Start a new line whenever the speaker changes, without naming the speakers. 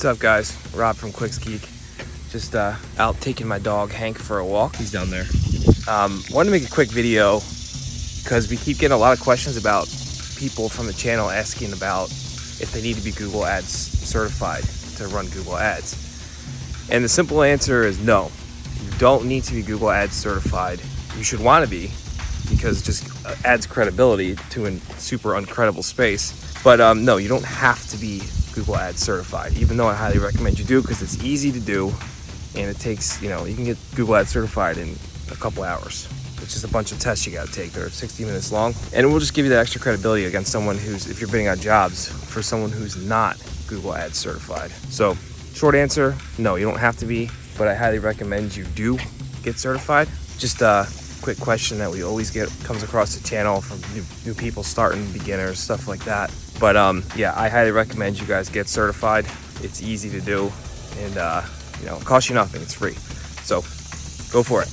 What's up, guys? Rob from Geek. Just out taking my dog Hank for a walk.
He's down there.
Wanted to make a quick video because we keep getting a lot of questions about people from the channel asking about if they need to be Google Ads certified to run Google Ads. And the simple answer is no. You don't need to be Google Ads certified. You should want to be, because it just adds credibility to a super uncredible space. But no, you don't have to be Google Ads certified, even though I highly recommend you do, because it's easy to do and it takes, you can get Google Ads certified in a couple hours. It's just a bunch of tests you got to take. They're 60 minutes long, and it will just give you that extra credibility against someone who's, if you're bidding on jobs for someone who's not Google Ads certified. So short answer, no, you don't have to be, but I highly recommend you do get certified. Just a quick question that we always get comes across the channel from new people starting, beginners, stuff like that. But yeah, I highly recommend you guys get certified. It's easy to do, and it costs you nothing. It's free. So go for it.